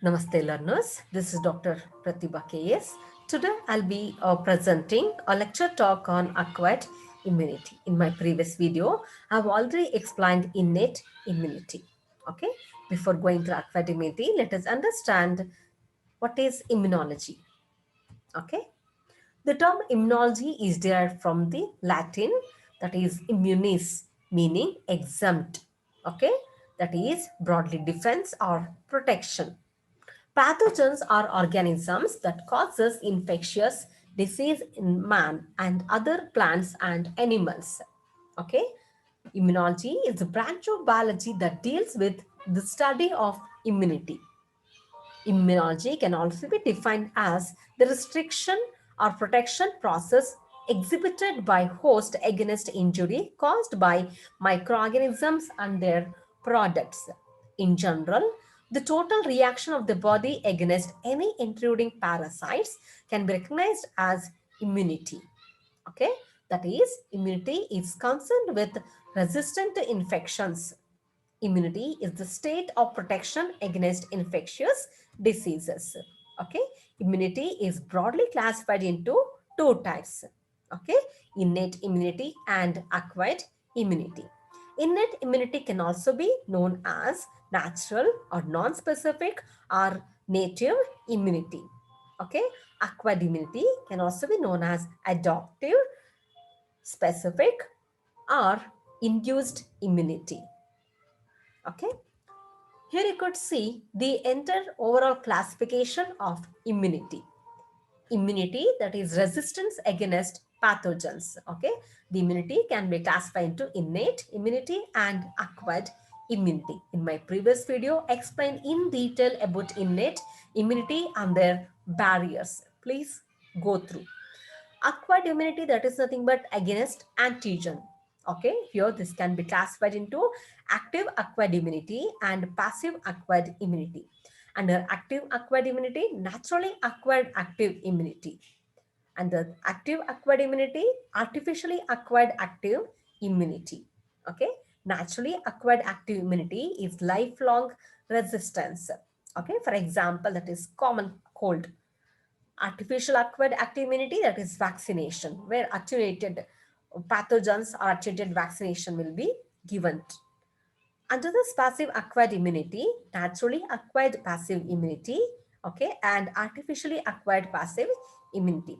Namaste learners, this is Dr. Pratibha KS. Today I'll be presenting a lecture talk on acquired immunity. In my previous video, I've already explained innate immunity. Okay, before going to acquired immunity, let us understand what is immunology. Okay, the term immunology is derived from the Latin that is immunis, meaning exempt. Okay, that is broadly defense or protection. Pathogens are organisms that causes infectious disease in man and other plants and animals. Okay, immunology is a branch of biology that deals with the study of immunity. Immunology can also be defined as the restriction or protection process exhibited by host against injury caused by microorganisms and their products. In general, the total reaction of the body against any intruding parasites can be recognized as immunity. Okay, that is, immunity is concerned with resistant to infections. Immunity is the state of protection against infectious diseases. Okay, immunity is broadly classified into two types. Okay, innate immunity and acquired immunity. Innate immunity can also be known as natural or non-specific or native immunity. Okay, acquired immunity can also be known as adoptive, specific, or induced immunity. Okay, here you could see the entire overall classification of immunity. Immunity, that is resistance against pathogens. Okay, the immunity can be classified into innate immunity and acquired immunity. In my previous video, I explained in detail about innate immunity and their barriers. Please go through. Acquired immunity, that is nothing but against antigen. Okay, here this can be classified into active acquired immunity and passive acquired immunity. Under active acquired immunity, naturally acquired active immunity. And the active acquired immunity, artificially acquired active immunity. Okay, naturally acquired active immunity is lifelong resistance. Okay, for example, that is common cold. Artificial acquired active immunity, that is vaccination, where attenuated pathogens or attenuated vaccination will be given. Under this passive acquired immunity, naturally acquired passive immunity, okay, and artificially acquired passive immunity.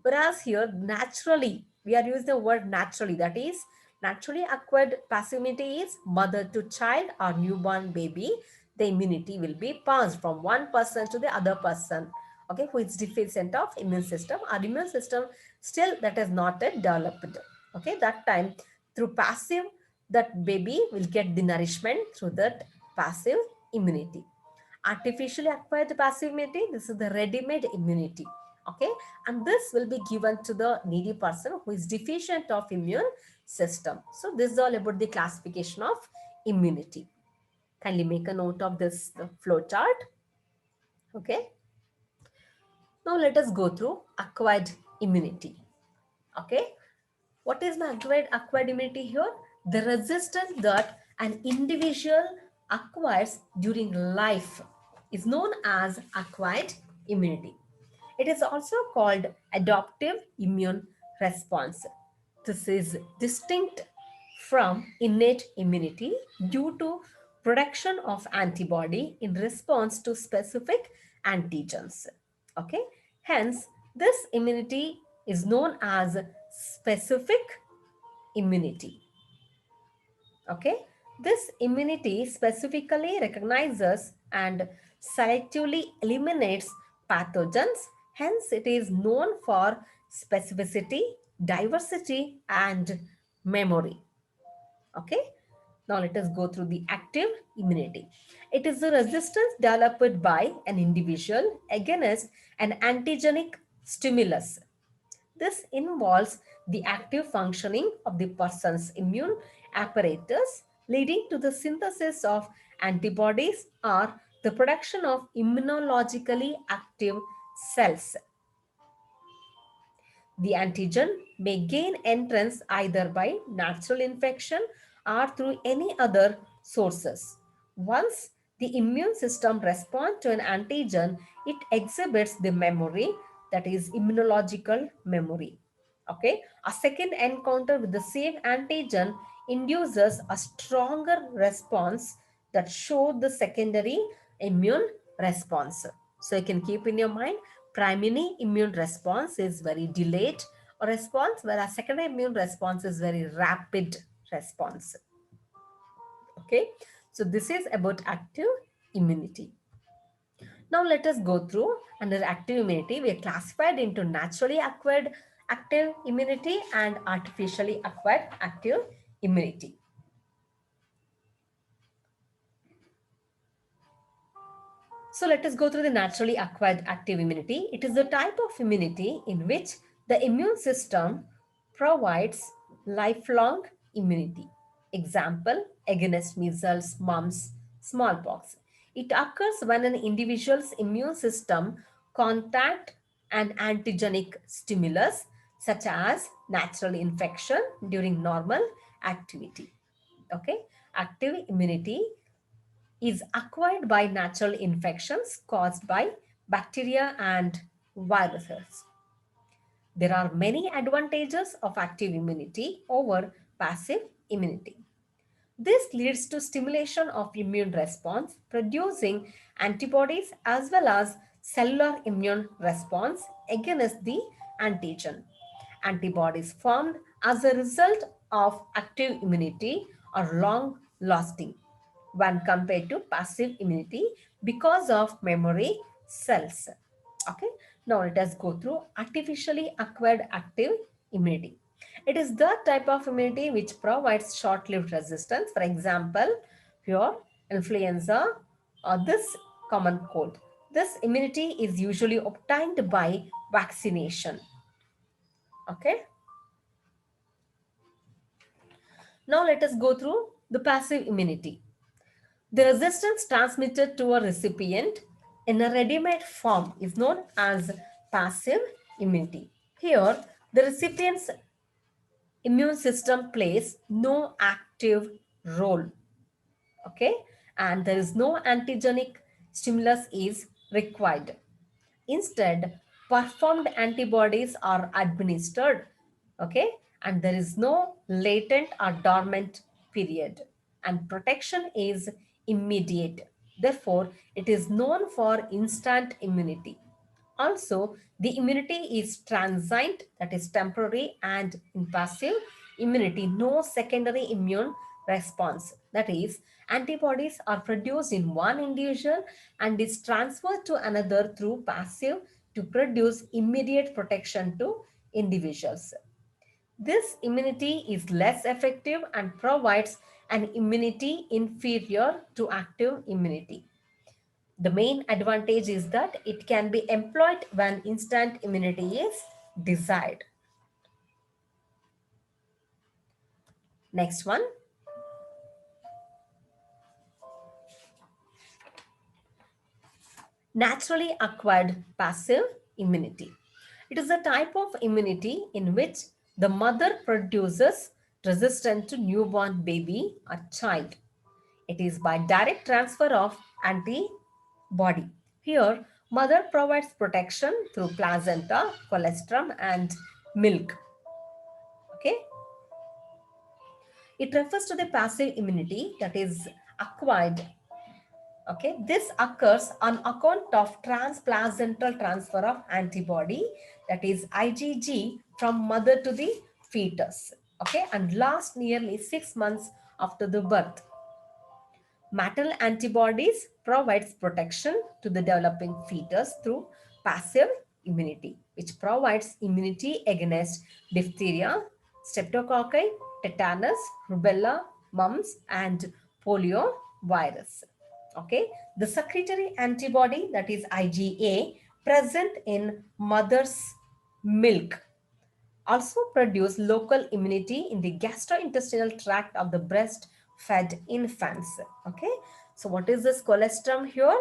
Whereas here, naturally, we are using the word naturally, that is, naturally acquired passive immunity is mother to child or newborn baby. The immunity will be passed from one person to the other person, okay, who is deficient of immune system. Our immune system still that is not yet developed. Okay, that time through passive, that baby will get the nourishment through that passive immunity. Artificially acquired passive immunity, this is the ready-made immunity. Okay, and this will be given to the needy person who is deficient of immune system. So this is all about the classification of immunity. Kindly make a note of this flow chart. Okay, now let us go through acquired immunity. Okay, what is my acquired immunity here? The resistance that an individual acquires during life is known as acquired immunity. It is also called adoptive immune response. This is distinct from innate immunity due to production of antibody in response to specific antigens. Okay, hence this immunity is known as specific immunity. Okay, this immunity specifically recognizes and selectively eliminates pathogens. Hence, it is known for specificity, diversity, and memory. Okay, now let us go through the active immunity. It is the resistance developed by an individual against an antigenic stimulus. This involves the active functioning of the person's immune apparatus, leading to the synthesis of antibodies or the production of immunologically active cells. The antigen may gain entrance either by natural infection or through any other sources. Once the immune system responds to an antigen, it exhibits the memory, that is immunological memory. Okay, a second encounter with the same antigen induces a stronger response that show the secondary immune response. So you can keep in your mind, primary immune response is very delayed response, whereas secondary immune response is very rapid response. Okay, so this is about active immunity. Now let us go through under active immunity. We are classified into naturally acquired active immunity and artificially acquired active immunity. So let us go through the naturally acquired active immunity. It is the type of immunity in which the immune system provides lifelong immunity. Example, against measles, mumps, smallpox. It occurs when an individual's immune system contact an antigenic stimulus such as natural infection during normal activity. Okay, active immunity is acquired by natural infections caused by bacteria and viruses. There are many advantages of active immunity over passive immunity. This leads to stimulation of immune response, producing antibodies as well as cellular immune response against the antigen. Antibodies formed as a result of active immunity are long lasting when compared to passive immunity because of memory cells. Okay, now let us go through artificially acquired active immunity. It is the type of immunity which provides short-lived resistance. For example, here influenza or this common cold. This immunity is usually obtained by vaccination. Okay. Now let us go through the passive immunity. The resistance transmitted to a recipient in a ready-made form is known as passive immunity. Here, the recipient's immune system plays no active role. Okay, and there is no antigenic stimulus is required. Instead, performed antibodies are administered, okay, and there is no latent or dormant period, and protection is immediate. Therefore, it is known for instant immunity. Also, the immunity is transient, that is temporary, and in passive immunity, no secondary immune response. That is, antibodies are produced in one individual and is transferred to another through passive to produce immediate protection to individuals. This immunity is less effective and provides an immunity inferior to active immunity. The main advantage is that it can be employed when instant immunity is desired. Next one, naturally acquired passive immunity. It is a type of immunity in which the mother produces resistance to newborn baby or child. It is by direct transfer of antibody. Here, mother provides protection through placenta, colostrum, and milk. Okay, it refers to the passive immunity that is acquired. Okay, this occurs on account of transplacental transfer of antibody, that is IgG, from mother to the fetus. Okay, and lasts nearly 6 months after the birth. Maternal antibodies provides protection to the developing fetus through passive immunity, which provides immunity against diphtheria, streptococci, tetanus, rubella, mumps, and polio virus. Okay, the secretory antibody, that is IgA, present in mother's milk also produce local immunity in the gastrointestinal tract of the breastfed infants. Okay, so what is this colostrum here?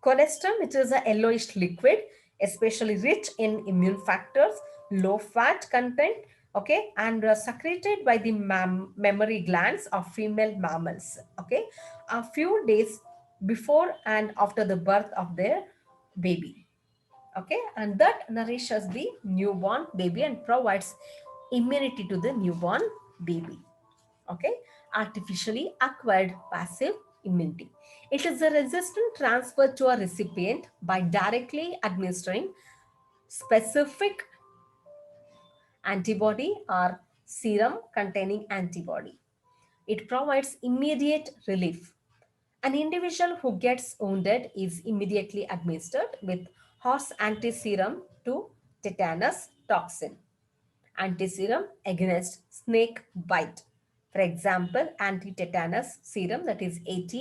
Colostrum, which is a yellowish liquid, especially rich in immune factors, low fat content, okay, and secreted by the mammary glands of female mammals. Okay, a few days before and after the birth of their baby. Okay, and that nourishes the newborn baby and provides immunity to the newborn baby. Okay, artificially acquired passive immunity. It is a resistant transfer to a recipient by directly administering specific antibody or serum containing antibody. It provides immediate relief. An individual who gets wounded is immediately administered with horse antiserum to tetanus toxin, antiserum against snake bite. For example, anti-tetanus serum, that is AT,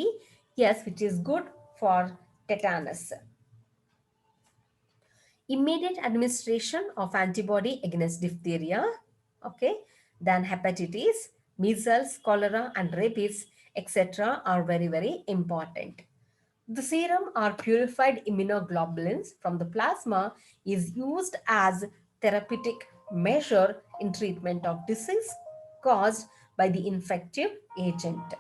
yes, which is good for tetanus. Immediate administration of antibody against diphtheria, okay, then hepatitis, measles, cholera, and rabies, etc., are very, very important. The serum or purified immunoglobulins from the plasma is used as therapeutic measure in treatment of disease caused by the infective agent.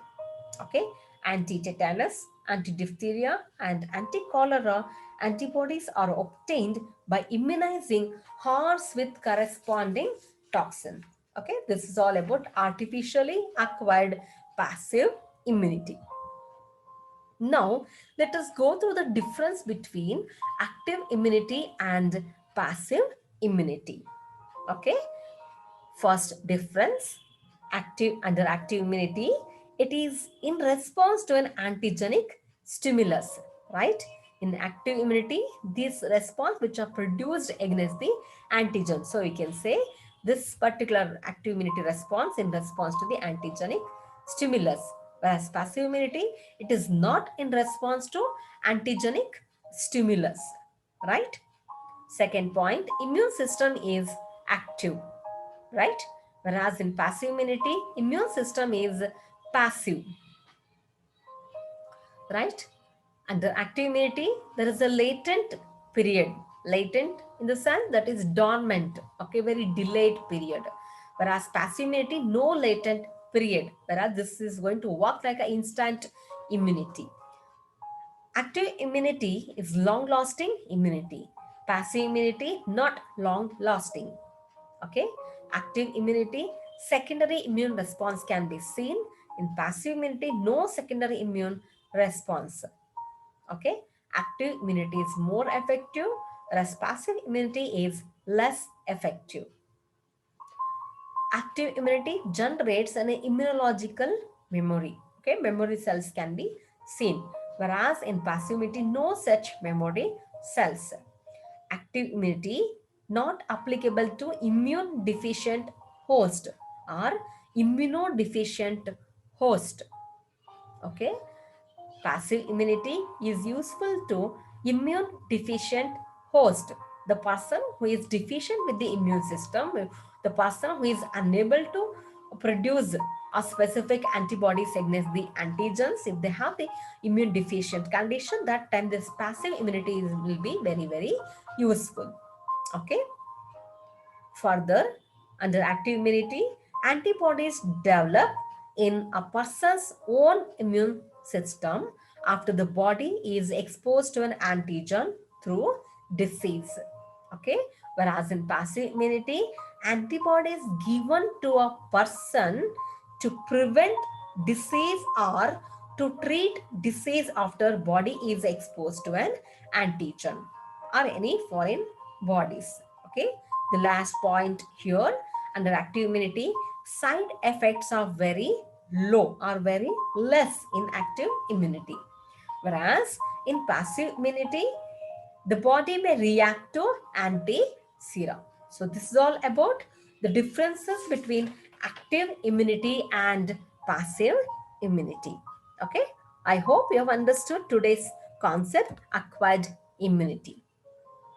Okay, anti-tetanus, anti-diphtheria, and anti-cholera antibodies are obtained by immunizing horse with corresponding toxin. Okay, this is all about artificially acquired passive immunity. Now, let us go through the difference between active immunity and passive immunity. Okay, first difference, under active immunity, it is in response to an antigenic stimulus, right? In active immunity, this response which are produced against the antigen. So you can say this particular active immunity response in response to the antigenic stimulus. Whereas passive immunity, it is not in response to antigenic stimulus, right? Second point, immune system is active, right? Whereas in passive immunity, immune system is passive, right? Under active immunity, there is a latent period. Latent in the sense that is dormant, okay, very delayed period. Whereas passive immunity, no latent period. Whereas this is going to work like an instant immunity. Active immunity is long-lasting immunity. Passive immunity, not long-lasting. Okay, active immunity, secondary immune response can be seen. In passive immunity, no secondary immune response. Okay, active immunity is more effective, whereas passive immunity is less effective. Active immunity generates an immunological memory. Okay, memory cells can be seen, whereas in passive immunity, no such memory cells. Active immunity not applicable to immune deficient host or immunodeficient host. Okay, passive immunity is useful to immune deficient host, the person who is deficient with the immune system, the person who is unable to produce a specific antibodies against the antigens. If they have the immune deficient condition, that time this passive immunity will be very, very useful. Okay, further, under active immunity, antibodies develop in a person's own immune system after the body is exposed to an antigen through disease. Okay, whereas in passive immunity, antibodies given to a person to prevent disease or to treat disease after body is exposed to an antigen or any foreign bodies. Okay, the last point here, under active immunity, side effects are very low or very less in active immunity, whereas in passive immunity, the body may react to anti-serum. So this is all about the differences between active immunity and passive immunity. Okay, I hope you have understood today's concept, acquired immunity.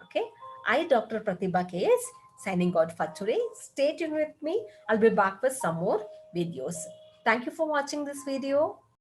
Okay, I, Dr. Pratibha KS, signing out for today. Stay tuned with me. I'll be back with some more videos. Thank you for watching this video.